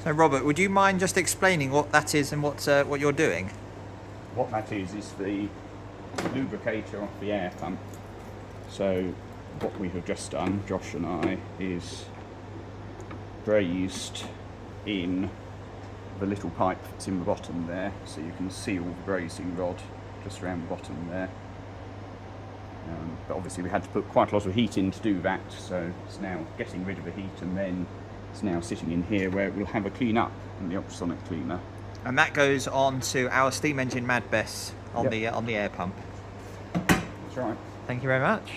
So Robert, would you mind just explaining what that is and what you're doing? What that is the lubricator off the air pump. So what we have just done, Josh and I, is brazed in the little pipe that's in the bottom there, so you can seal the brazing rod just around the bottom there. But obviously we had to put quite a lot of heat in to do that, so it's now getting rid of the heat, and then it's now sitting in here where it will have a clean up in the ultrasonic cleaner. And that goes on to our steam engine Madbess on Yep. the air pump. That's right. Thank you very much.